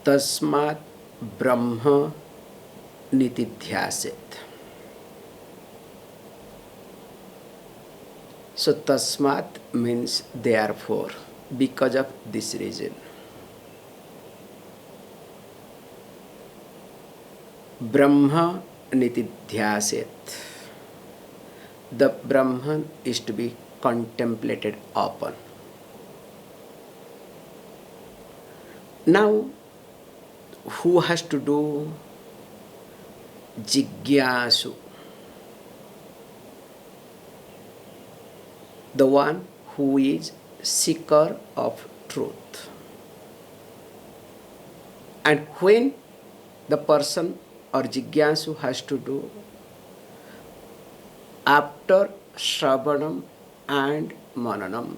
Tasmat Brahma nididhyāsit. So tasmat means therefore, because of this reason. Brahma nididhyāsit. The Brahman is to be contemplated upon. Now, who has to do jigyasu? The one who is seeker of truth. And when the person or jigyasu has to do, after shravanam and maunaṁ.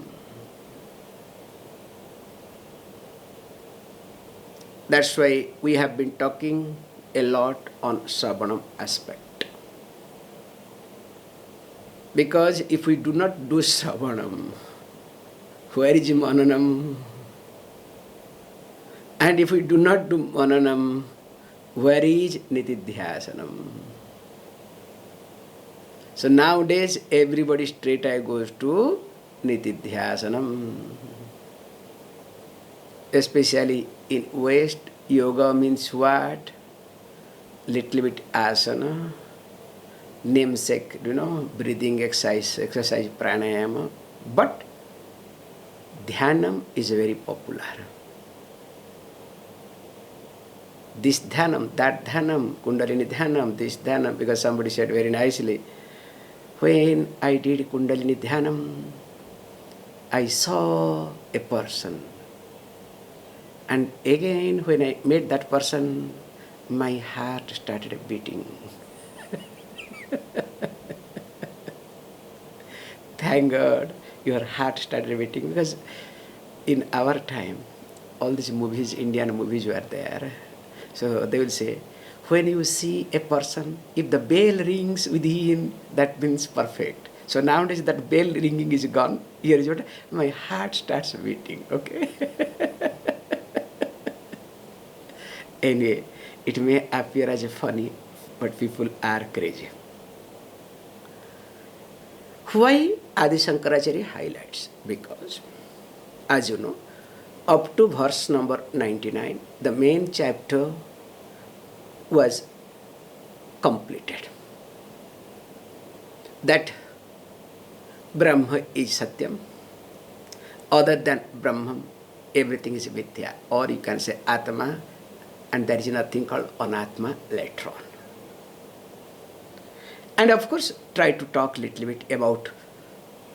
That's why we have been talking a lot on shravanam aspect. Because if we do not do shravanam, where is maunaṁ? And if we do not do maunaṁ, where is nididhyāsana? So nowadays everybody straight away goes to nididhyāsana. Especially in West, yoga means what? Little bit asana, namesake, breathing exercise pranayama. But dhyanam is very popular. This dhyanam, that dhyanam, kundalini dhyanam, this dhyanam, because somebody said very nicely, when I did kundalini dhyanam, I saw a person. And again, when I met that person, my heart started beating. Thank God, your heart started beating, because in our time, all these movies, Indian movies were there. So they will say, when you see a person, if the bell rings within, that means perfect. So nowadays that bell ringing is gone. Here is what my heart starts beating. Okay. Anyway, it may appear as funny, but people are crazy. Why Adi Shankaracharya highlights? Because, as you know, up to verse number 99, the main chapter was completed. That Brahma is Satyam. Other than Brahman, everything is Mithya. Or you can say Atma, and there is nothing called Anatma later on. And of course, try to talk a little bit about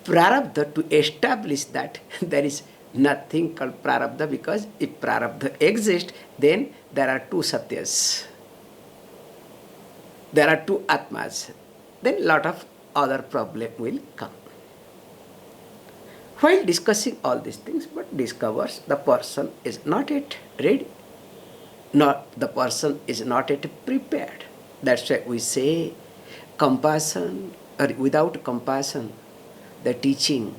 Prarabdha to establish that there is nothing called Prarabdha, because if Prarabdha exists, then there are two Satyas. There are two Atmas. Then a lot of other problem will come. While discussing all these things, but discovers the person is not yet ready. The person is not yet prepared. That's why we say compassion, or without compassion, the teaching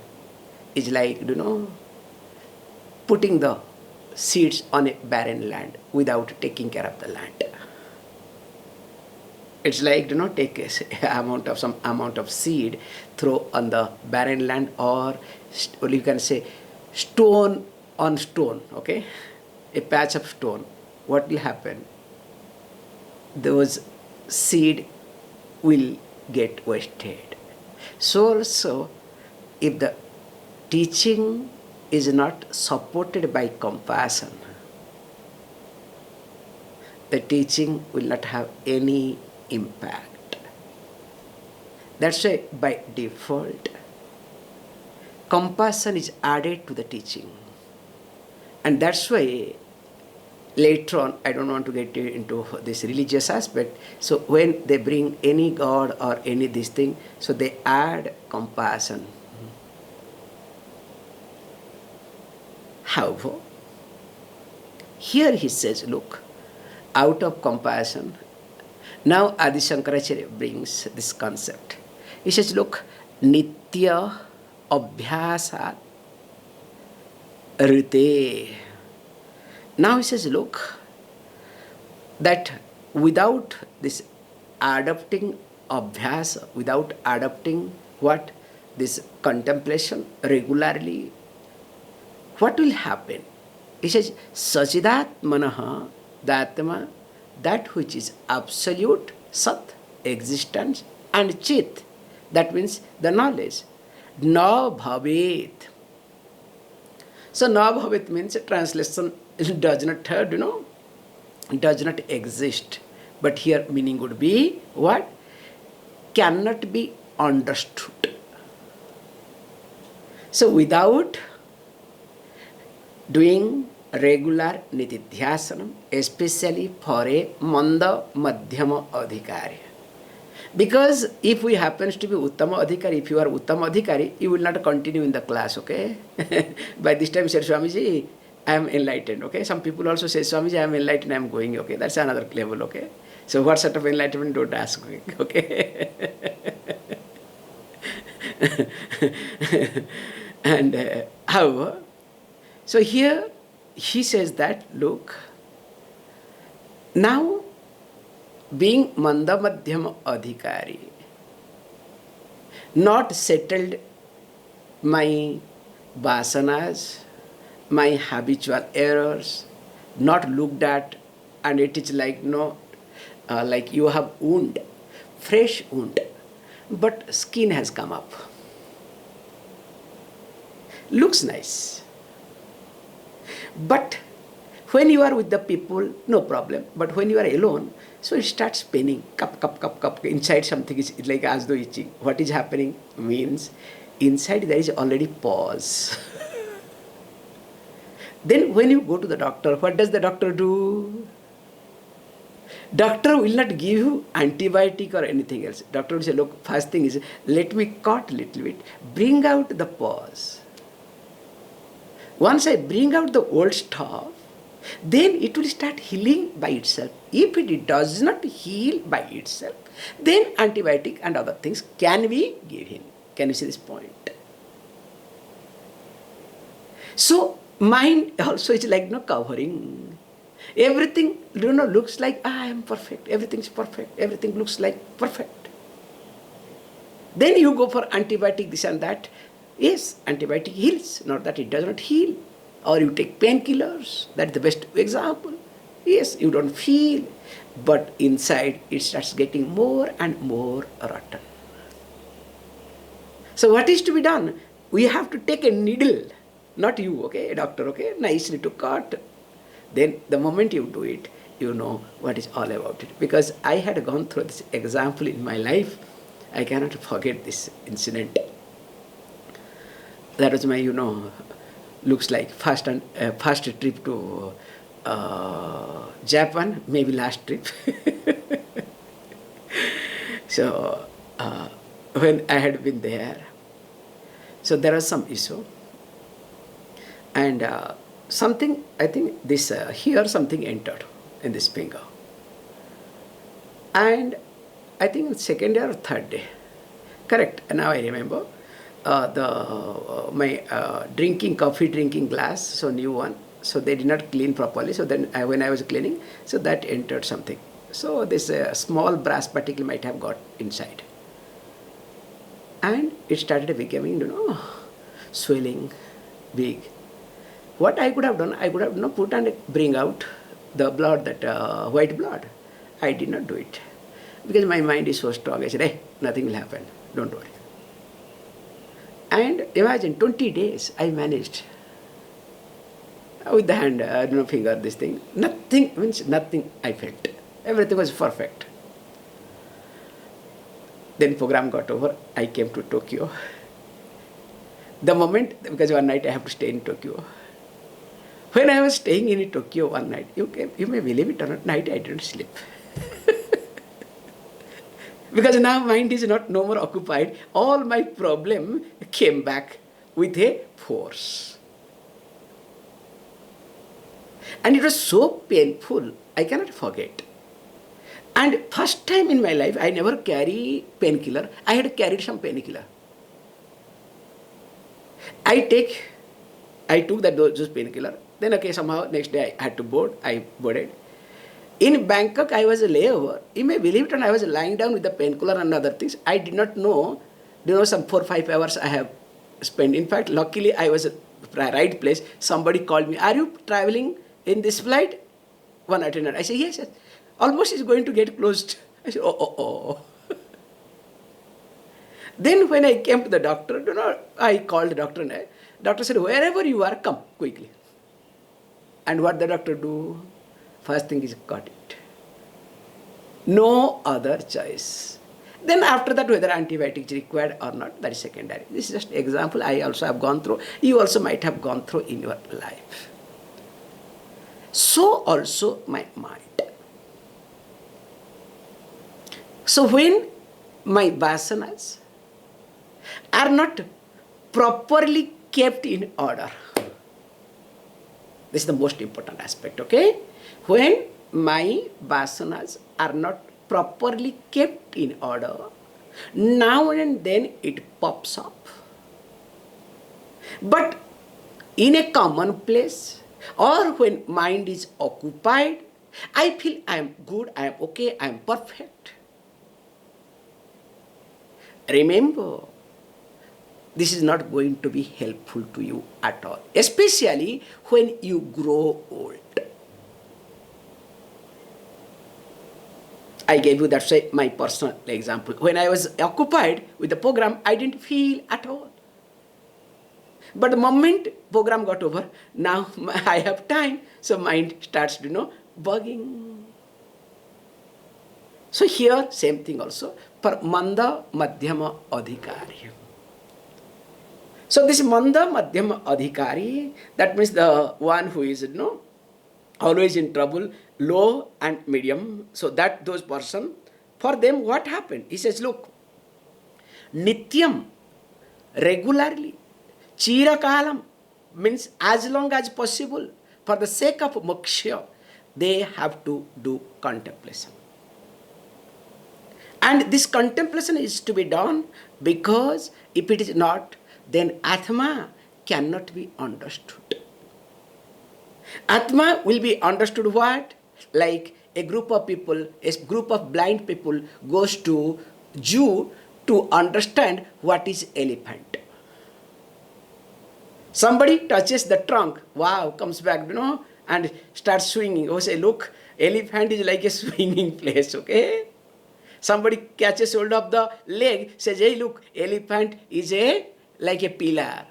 is like, putting the seeds on a barren land without taking care of the land. It's like, take some amount of seed, throw on the barren land, or you can say stone on stone, okay? A patch of stone. What will happen? Those seed will get wasted. So also, if the teaching is not supported by compassion, the teaching will not have any impact. That's why by default, compassion is added to the teaching. And that's why later on, I don't want to get into this religious aspect. So when they bring any god or any this thing, so they add compassion. However, here he says, look, out of compassion, now Adi Shankaracharya brings this concept. He says, look, nitya abhyasat rite. Now he says, look, that without this adopting abhyasa, without adopting what? This contemplation regularly, what will happen? He says, sachidatmanaha, the Atma, that which is absolute, sat, existence, and chit, that means the knowledge, na bhavet. So na bhavet means translation does not have, does not exist. But here meaning would be what? Cannot be understood. So without doing regular nididhyāsana, especially for a manda madhyama adhikari. Because if we happens to be uttama adhikari, if you are uttama adhikari, you will not continue in the class, okay? By this time, said Swamiji, I am enlightened, okay? Some people also say, Swamiji, I am enlightened, I am going, okay? That's another level, okay? So what sort of enlightenment, don't ask me, okay? And however, so here he says that, look, now being manda madhyama adhikari, not settled my vasanas, my habitual errors, not looked at, and it is like like you have wound, fresh wound, but skin has come up. Looks nice. But when you are with the people, no problem. But when you are alone, so it starts spinning, cup, inside something is like as though itching. What is happening means inside there is already pause. Then when you go to the doctor, what does the doctor do? Doctor will not give you antibiotic or anything else. Doctor will say, look, first thing is, let me cut a little bit, bring out the pause. Once I bring out the old stuff, then it will start healing by itself. If it does not heal by itself, then antibiotic and other things can be given. Can you see this point? So mind also is like covering. Everything looks like I am perfect. Everything is perfect. Everything looks like perfect. Then you go for antibiotic, this and that. Yes, antibiotic heals, not that it does not heal. Or you take painkillers, that's the best example. Yes, you don't feel, but inside it starts getting more and more rotten. So what is to be done? We have to take a needle, not you, okay, a doctor, okay, nicely to cut. Then the moment you do it, you know what is all about it. Because I had gone through this example in my life, I cannot forget this incident. That was my, looks like first trip to Japan, maybe last trip. So when I had been there, so there was some issue, and something, I think this here something entered in this finger, and I think second day or third day, correct? And now I remember. My coffee drinking glass, so new one, so they did not clean properly. So then when I was cleaning, so that entered something. So this small brass particle might have got inside. And it started becoming, swelling, big. What I could have done, I could have put and bring out the blood, that white blood. I did not do it. Because my mind is so strong. I said, hey, nothing will happen. Don't worry. And imagine, 20 days I managed. With the hand, finger, this thing. Nothing, means nothing I felt. Everything was perfect. Then program got over. I came to Tokyo. The moment, because one night I have to stay in Tokyo. When I was staying in Tokyo one night, you may believe it or not, night I didn't sleep. Because now mind is no more occupied, all my problem came back with a force. And it was so painful, I cannot forget. And first time in my life, I never carry painkiller. I had carried some painkiller. I took those painkiller. Then okay, somehow next day I had to board. I boarded. In Bangkok, I was a layover. You may believe it, and I was lying down with the painkiller and other things. I did not know, some 4 or 5 hours I have spent. In fact, luckily, I was at the right place. Somebody called me, "Are you traveling in this flight?" One attendant. I said, yes, yes. Almost it's going to get closed. I said, oh. Then when I came to the doctor, I called the doctor, and doctor said, "Wherever you are, come quickly." And what the doctor do? First thing is got it. No other choice. Then after that, whether antibiotic is required or not, that is secondary. This is just example I also have gone through. You also might have gone through in your life. So also my mind. So when my vasanas are not properly kept in order, this is the most important aspect, okay? When my vasanas are not properly kept in order, now and then it pops up. But in a common place, or when mind is occupied, I feel I am good, I am okay, I am perfect. Remember, this is not going to be helpful to you at all, especially when you grow old. I gave you that's my personal example. When I was occupied with the program, I didn't feel at all. But the moment program got over, now I have time, so mind starts, bugging. So here, same thing also, for manda madhyama adhikari. So this manda madhyama adhikari, that means the one who is, always in trouble, low and medium. So that those person, for them what happened? He says, look, nityam, regularly, chirakalam, means as long as possible, for the sake of moksha, they have to do contemplation. And this contemplation is to be done because if it is not, then Atma cannot be understood. Atma will be understood what? Like a group of people, a group of blind people goes to zoo to understand what is elephant. Somebody touches the trunk, wow, comes back, and starts swinging. Oh, say, look, elephant is like a swinging place, okay? Somebody catches hold of the leg, says, hey, look, elephant is like a pillar.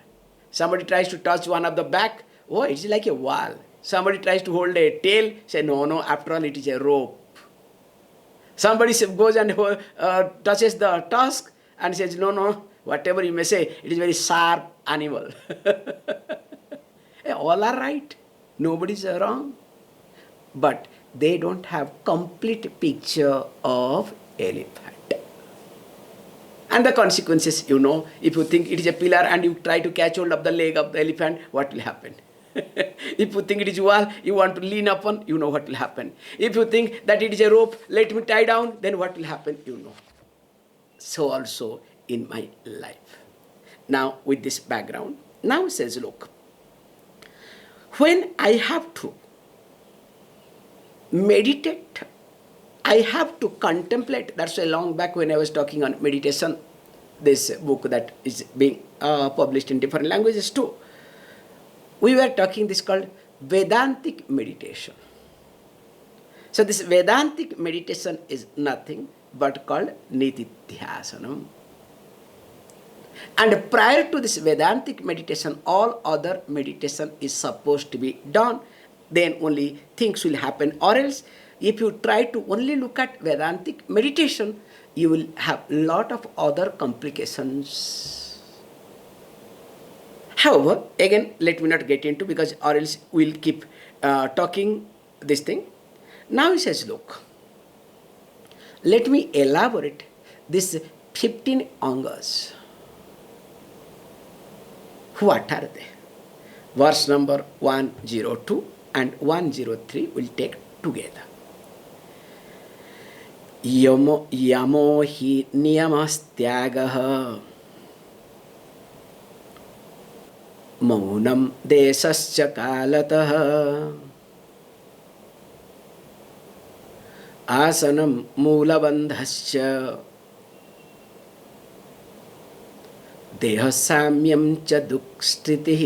Somebody tries to touch one of the back, oh, it's like a wall. Somebody tries to hold a tail, say, no, after all, it is a rope. Somebody goes and touches the tusk and says, no, whatever you may say, it is very sharp animal. All are right. Nobody is wrong. But they don't have complete picture of elephant. And the consequences, if you think it is a pillar and you try to catch hold of the leg of the elephant, what will happen? If you think it is a wall, you want to lean upon, you know what will happen. If you think that it is a rope, let me tie down, then what will happen, So also in my life. Now with this background, now says, look, when I have to meditate, I have to contemplate. That's why long back when I was talking on meditation, this book that is being published in different languages too. We were talking this called Vedantic meditation. So this Vedantic meditation is nothing but called nididhyāsana. And prior to this Vedantic meditation, all other meditation is supposed to be done. Then only things will happen. Or else, if you try to only look at Vedantic meditation, you will have a lot of other complications. However, again, let me not get into, because or else we'll keep talking this thing. Now he says, look, let me elaborate this 15 angas. What are they? Verse number 102 and 103 will take together. Yamo hi niyamas tyāgah maunaṁ deśaś kālataḥ Āsanaṁ mūlabandhaś dehasāmyaṁ ca dṛksthitiḥ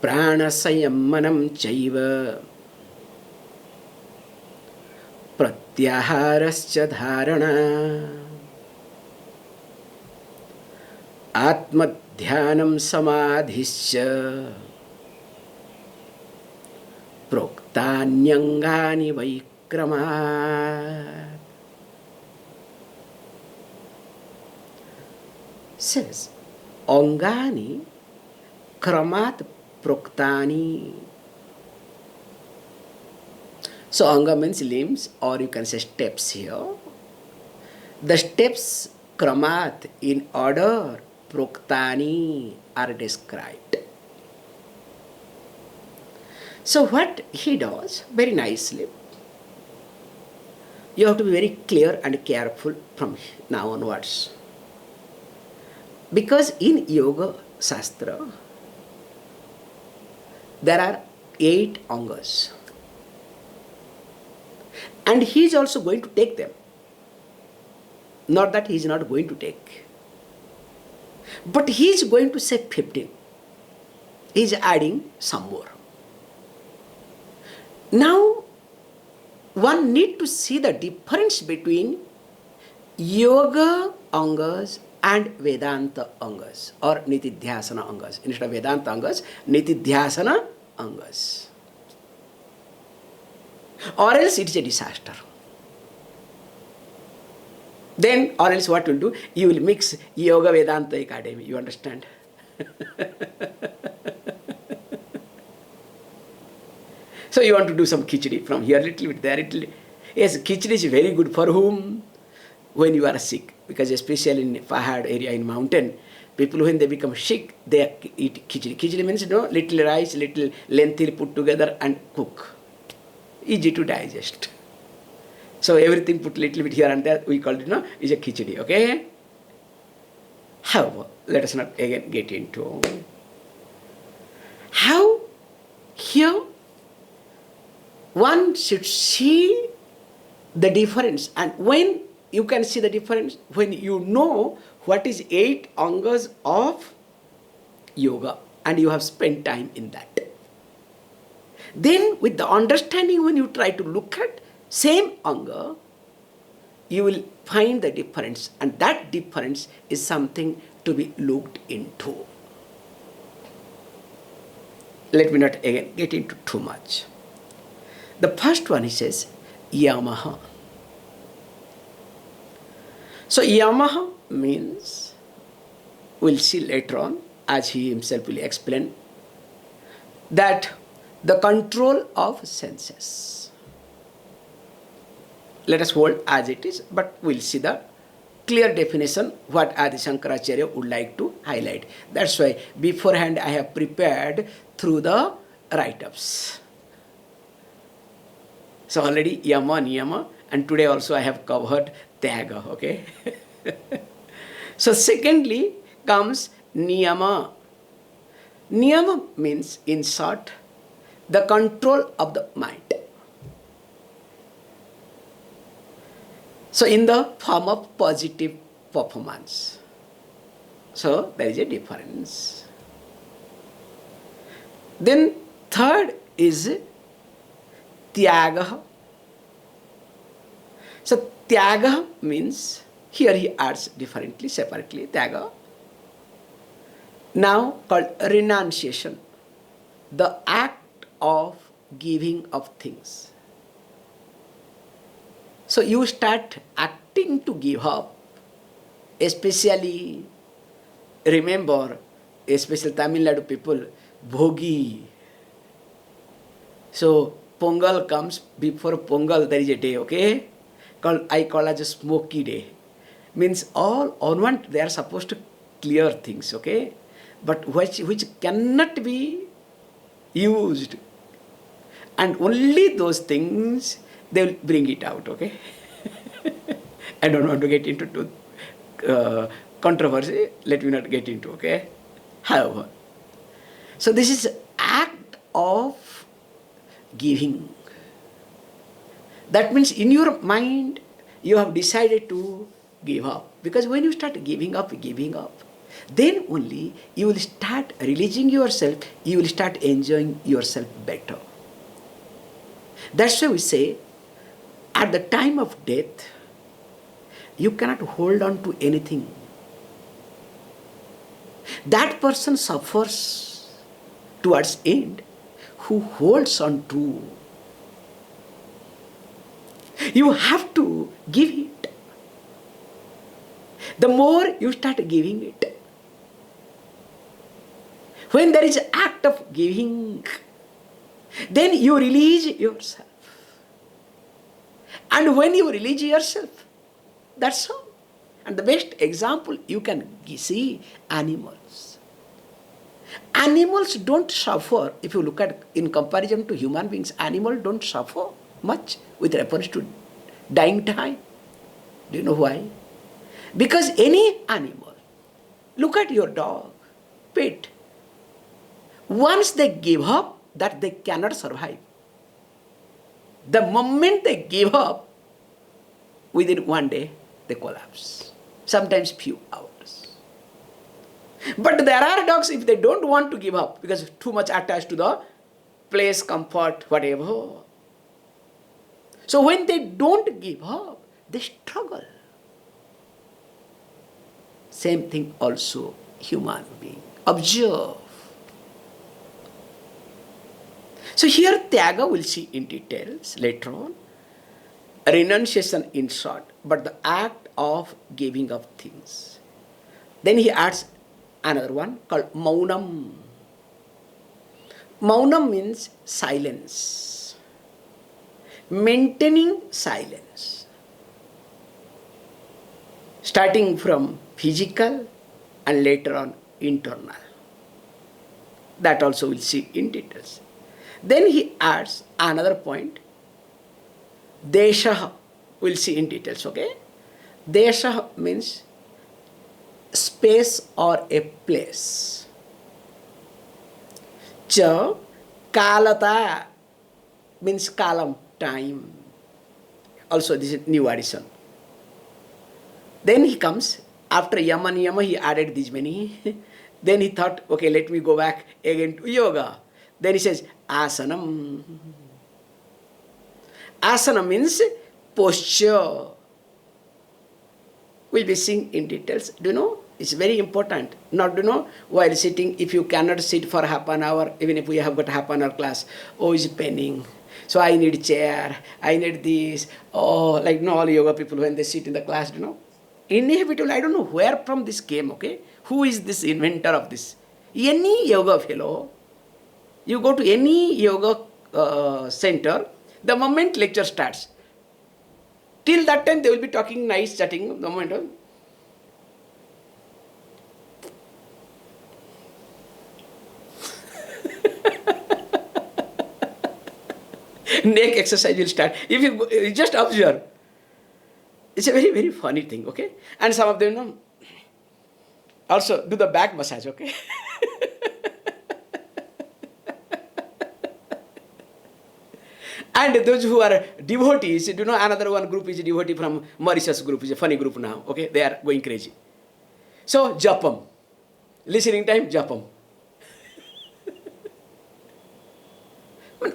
Prāṇasaṁyamanaṁ caiva pratyāhāraś dhāraṇā Ātmadhyānaṁ samādhiś proktāny aṅgāni vai kramāt. Says aṅgāni, kramāt, proktāny. So anga means limbs, or you can say steps here. The steps kramāt in order, proktāny are described. So what he does very nicely, you have to be very clear and careful from now onwards. Because in Yoga Shastra, there are 8 angas. And he is also going to take them. Not that he is not going to take. But he is going to say 15. He is adding some more. Now, one need to see the difference between Yoga angas and Vedanta angas, or nididhyāsana angas. Instead of Vedanta angas, nididhyāsana angas. Or else it is a disaster. Then, or else what will do? You will mix Yoga Vedanta Academy. You understand? So you want to do some khichdi from here, little bit there, little. Yes, khichdi is very good for whom? When you are sick. Because especially in Pahad area, in mountain, people when they become sick, they eat khichdi. Khichdi means, little rice, little lentil put together and cook. Easy to digest. So everything put little bit here and there, we call it, is a khichdi, okay? However, let us not again get into how here one should see the difference. And when you can see the difference, when you know what is 8 angas of yoga and you have spent time in that. Then with the understanding, when you try to look at same anga, you will find the difference, and that difference is something to be looked into. Let me not again get into too much. The first one, he says, Yama. So Yama means, we'll see later on, as he himself will explain, that the control of senses. Let us hold as it is, but we'll see the clear definition what Adi Shankaracharya would like to highlight. That's why beforehand I have prepared through the write-ups. So already Yama, niyama, and today also I have covered tyāgo, okay? So secondly comes niyama. Niyama means, in short, the control of the mind. So in the form of positive performance. So there is a difference. Then third is tyāgo. So tyāgo means, here he adds differently, separately, tyāgo. Now called renunciation, the act of giving of things. So you start acting to give up, especially, remember, especially Tamil Nadu people, bhogi. So Pongal comes, before Pongal there is a day, okay? I call as a smoky day. Means all onward they are supposed to clear things, okay? But which cannot be used. And only those things they will bring it out, okay? I don't want to get into controversy. Let me not get into, okay? However, so this is act of giving. That means in your mind, you have decided to give up. Because when you start giving up, then only you will start releasing yourself, you will start enjoying yourself better. That's why we say, at the time of death, you cannot hold on to anything. That person suffers towards end who holds on to. You have to give it. The more you start giving it, when there is an act of giving, then you release yourself. And when you release yourself, that's all. And the best example you can see, animals. Animals don't suffer. If you look at in comparison to human beings, animals don't suffer much with reference to dying time. Do you know why? Because any animal, look at your dog, pet. Once they give up, that they cannot survive. The moment they give up, within one day, they collapse. Sometimes few hours. But there are dogs, if they don't want to give up, because too much attached to the place, comfort, whatever. So when they don't give up, they struggle. Same thing also human being. Observe. So here tyāgo we'll see in details later on. Renunciation in short, but the act of giving up things. Then he adds another one called maunaṁ. Maunaṁ means silence. Maintaining silence. Starting from physical and later on internal. That also we'll see in details. Then he adds another point. Deśaś, we'll see in details, okay? Deśaś means space or a place. Kālataḥ means kālam, time. Also this is new addition. Then he comes, after Yama, niyama, he added these many. Then he thought, okay, let me go back again to yoga. Then he says, Āsanaṁ. Āsana means posture. We'll be seeing in details. Do you know? It's very important. Not, while sitting, if you cannot sit for half an hour, even if we have got half an hour class, it's paining. So I need chair, I need this. Like all yoga people when they sit in the class, Inevitable, I don't know where from this came, okay? Who is this inventor of this? Any yoga fellow, you go to any yoga center, the moment lecture starts, till that time they will be talking nice, chatting, the moment. Neck exercise will start. If you just observe, it's a very, very funny thing, okay? And some of them also do the back massage, okay? And those who are devotees, another one group is a devotee from Mauritius group, is a funny group now, okay? They are going crazy. So, japam. Listening time, japam.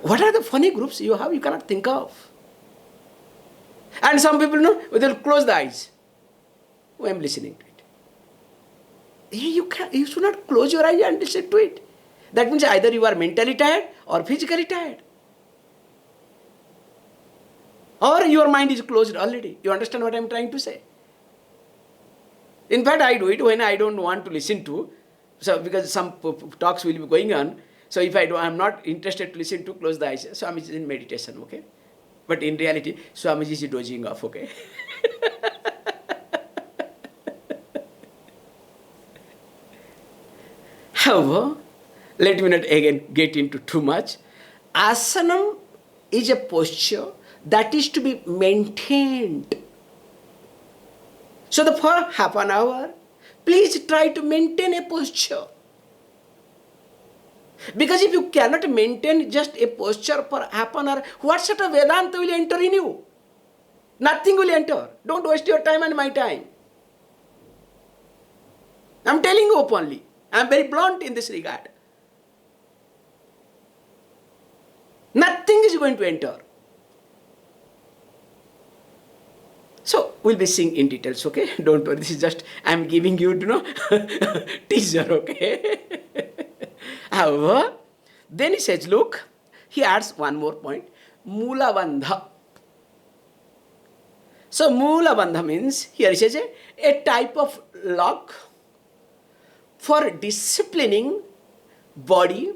What are the funny groups you have, you cannot think of? And some people, they'll close the eyes. Oh, I'm listening to it. You should not close your eyes and listen to it. That means either you are mentally tired or physically tired. Or your mind is closed already. You understand what I'm trying to say? In fact, I do it when I don't want to listen to. So, because some talks will be going on. So, if I'm not interested to listen to, close the eyes. Swami is in meditation, okay? But in reality, Swamiji is dozing off, okay? However, let me not again get into too much. Āsanaṁ is a posture that is to be maintained. So for half an hour, please try to maintain a posture. Because if you cannot maintain just a posture for half an hour, what sort of Vedanta will enter in you? Nothing will enter. Don't waste your time and my time. I'm telling you openly. I'm very blunt in this regard. Nothing is going to enter. So, we'll be seeing in details, okay? Don't worry, this is just, I'm giving you, teaser, okay? However, then he says, look, he adds one more point, mūlabandhaś. So, mūlabandhaś means, here he says, a type of lock for disciplining body.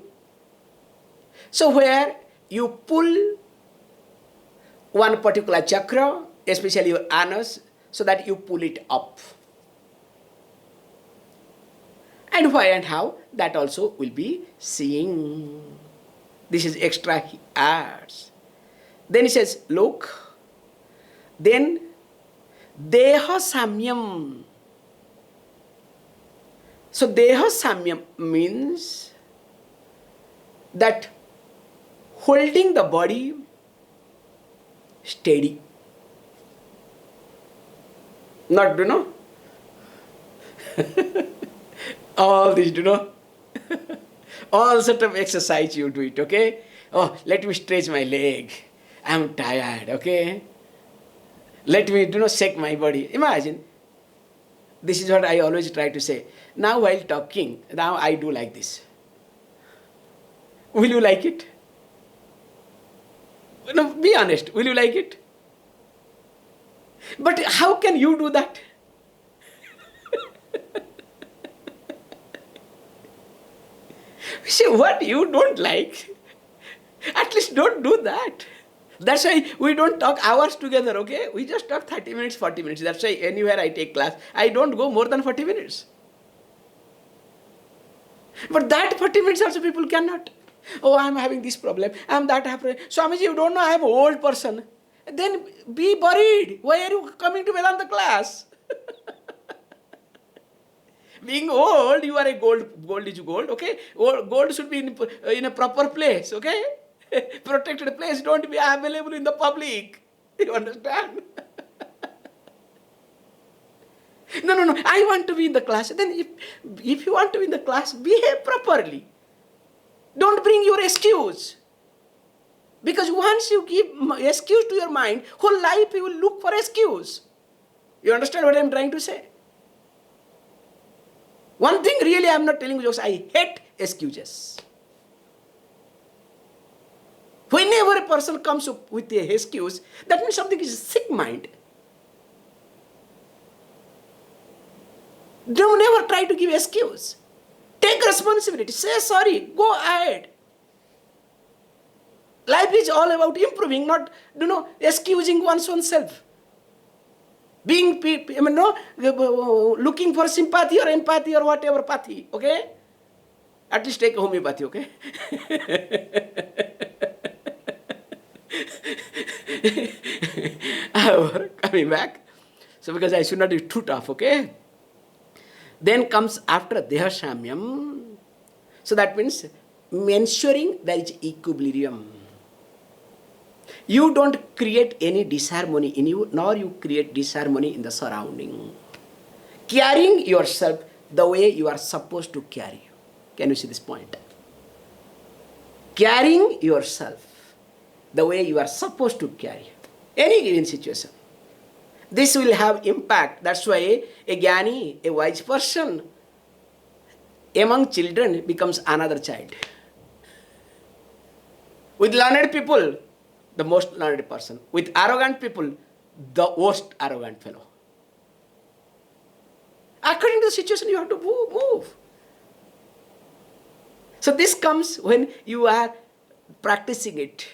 So, where you pull one particular chakra, especially your anus, so that you pull it up. And why and how, that also will be seeing. This is extra he adds. Then he says, look, then dehasāmyaṁ. So dehasāmyaṁ means that holding the body steady. Not, all this, all sort of exercise you do it, okay? Oh, let me stretch my leg. I'm tired, okay? Let me, shake my body. Imagine, this is what I always try to say. Now while talking, now I do like this. Will you like it? No, be honest, will you like it? But how can you do that? See, what you don't like, at least don't do that. That's why we don't talk hours together, okay? We just talk 30 minutes, 40 minutes. That's why anywhere I take class, I don't go more than 40 minutes. But that 40 minutes also people cannot. Oh, I'm having this problem, I'm that happening. Swamiji, you don't know I'm an old person. Then be buried. Why are you coming to Vedanta class? Being old, you are a gold is gold, okay? Gold should be in a proper place, okay? Protected place, don't be available in the public. You understand? No, I want to be in the class. Then if you want to be in the class, behave properly. Don't bring your excuse. Because once you give excuse to your mind, whole life you will look for excuse. You understand what I am trying to say? One thing really I am not telling you jokes, I hate excuses. Whenever a person comes up with an excuse, that means something is sick mind. Don't never try to give excuse. Take responsibility. Say sorry. Go ahead. Life is all about improving, not excusing oneself. Being looking for sympathy or empathy or whatever pathy, okay? At least take homeopathy, okay? However, coming back, so because I should not be too tough, okay? Then comes after dehasāmyaṁ. So that means ensuring there is equilibrium. You don't create any disharmony in you, nor you create disharmony in the surrounding. Carrying yourself the way you are supposed to carry. Can you see this point? Carrying yourself the way you are supposed to carry. Any given situation. This will have impact. That's why a jnani, a wise person, among children becomes another child. With learned people, the most learned person. With arrogant people, the worst arrogant fellow. According to the situation, you have to move. So this comes when you are practicing it.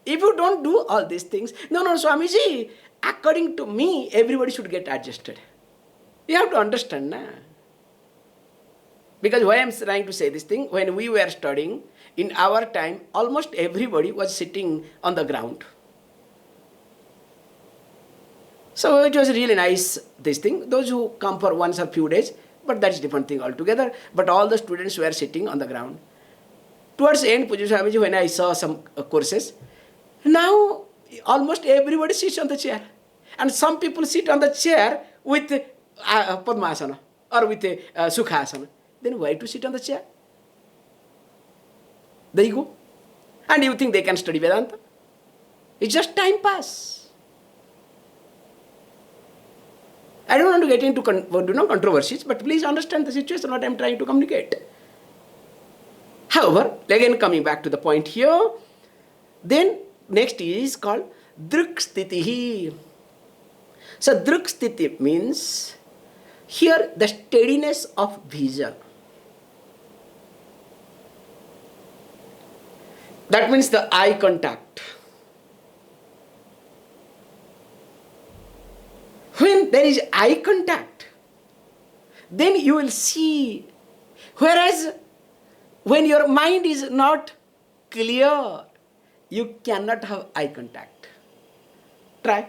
If you don't do all these things, no, Swamiji, according to me, everybody should get adjusted. You have to understand, na? Because why I am trying to say this thing, when we were studying, in our time, almost everybody was sitting on the ground. So it was really nice, this thing. Those who come for once or few days, but that's different thing altogether. But all the students were sitting on the ground. Towards end, Puja Swamiji, when I saw some courses, now almost everybody sits on the chair. And some people sit on the chair with Padmasana or with Sukhasana. Then why to sit on the chair? The ego. And you think they can study Vedanta? It's just time pass. I don't want to get into controversies, but please understand the situation, what I am trying to communicate. However, again coming back to the point here, then next is called dṛksthitiḥ. So dṛksthitiḥ means here the steadiness of vision. That means the eye contact. When there is eye contact, then you will see. Whereas when your mind is not clear, you cannot have eye contact. Try.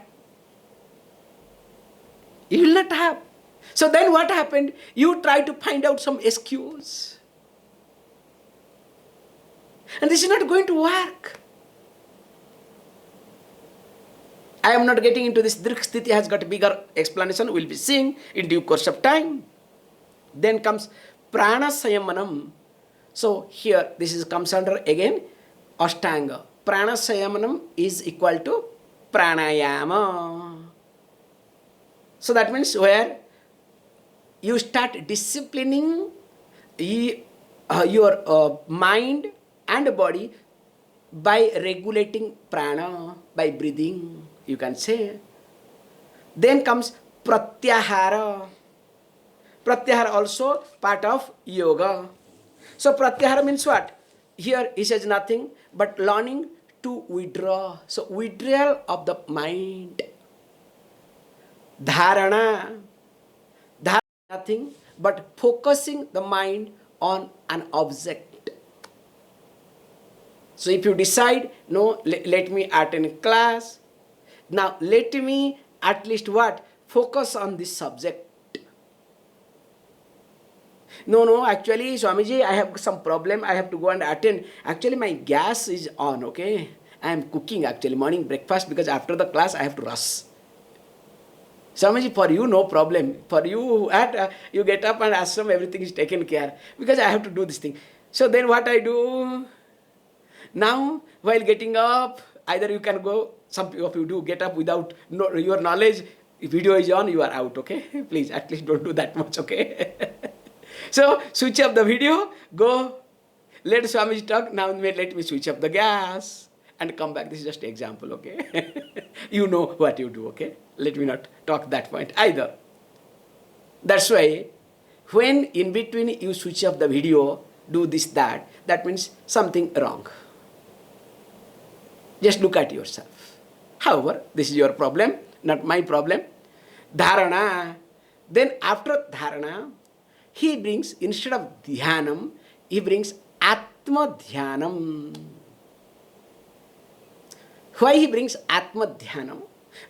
You will not have. So then what happened? You try to find out some excuse. And this is not going to work. I am not getting into this. Dṛksthitiḥ has got a bigger explanation. We will be seeing in due course of time. Then comes Prāṇasaṁyamanaṁ. So here this comes under again Ashtanga. Prāṇasaṁyamanaṁ is equal to pranayama. So that means where you start disciplining your mind and body by regulating prana, by breathing, you can say. Then comes pratyāhāraś. Pratyāhāraś also part of yoga. So pratyāhāraś means what? Here he says nothing but learning to withdraw. So withdrawal of the mind. Dhāraṇā. Dhāraṇā nothing but focusing the mind on an object. So if you decide, no, let me attend class. Now let me at least what? Focus on this subject. No, actually, Swamiji, I have some problem. I have to go and attend. Actually, my gas is on, okay? I am cooking actually, morning breakfast, because after the class, I have to rush. Swamiji, for you, no problem. For you, you get up and ashram, everything is taken care. Because I have to do this thing. So then what I do? Now, while getting up, either you can go, some of you do get up without your knowledge. If video is on, you are out, okay? Please, at least don't do that much, okay? So, switch off the video, go, let Swamiji talk, now let me switch off the gas and come back. This is just an example, okay? You know what you do, okay? Let me not talk that point either. That's why, when in between you switch off the video, do this, that means something wrong. Just look at yourself. However, this is your problem, not my problem. Dhāraṇā. Then after dharana, he brings, instead of dhyanam, he brings Ātmadhyānaṁ. Why he brings Ātmadhyānaṁ?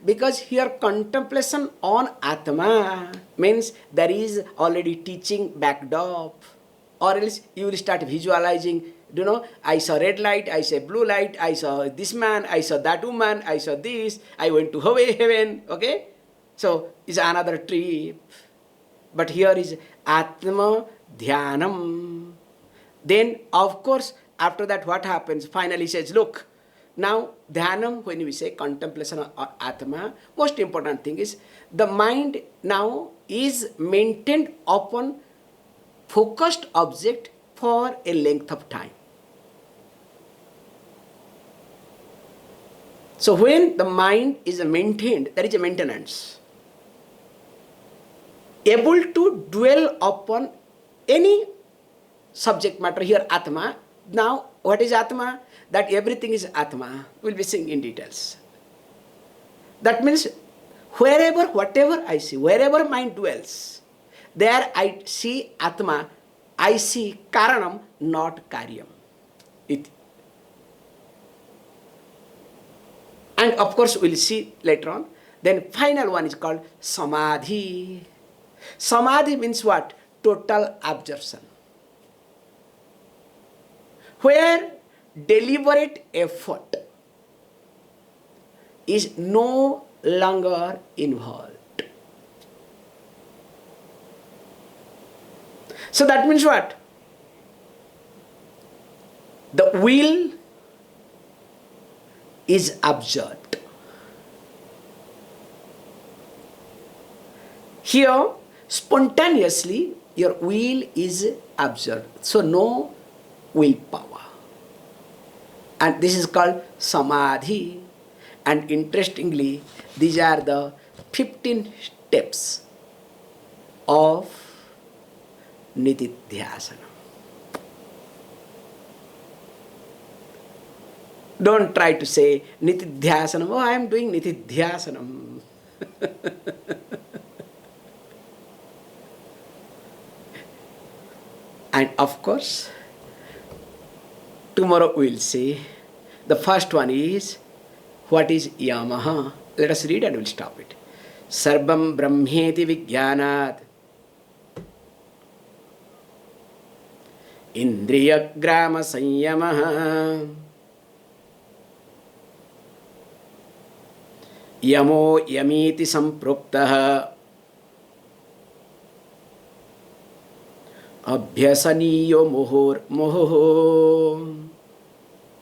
Because here contemplation on Atma means there is already teaching backed up. Or else you will start visualizing, I saw red light, I saw blue light, I saw this man, I saw that woman, I saw this, I went to heaven, okay? So it's another trip. But here is Ātmadhyānaṁ. Then, of course, after that what happens? Finally he says, look, now dhyanam, when we say contemplation or Atma, most important thing is the mind now is maintained upon focused object for a length of time. So when the mind is maintained, there is a maintenance. Able to dwell upon any subject matter, here Atma. Now what is Atma? That everything is Atma. We'll be seeing in details. That means wherever, whatever I see, wherever mind dwells, there I see Atma, I see Karanam, not Karyam. And of course we'll see later on. Then final one is called samādhiś. Samādhi means what? Total absorption. where deliberate effort is no longer involved. So that means what? The will is absorbed. Here, spontaneously, your will is absorbed. So no willpower. And this is called samādhi. And interestingly, these are the 15 steps of nididhyāsana. Don't try to say nididhyāsana. Oh, I am doing nididhyāsana. And of course, tomorrow we will see. The first one is, what is Yama? Let us read and we will stop it. Sarvam brahmeti vijnānāt indriyagrama samyamah Yamo yamiti samproktah abhyasaniyo mohoh.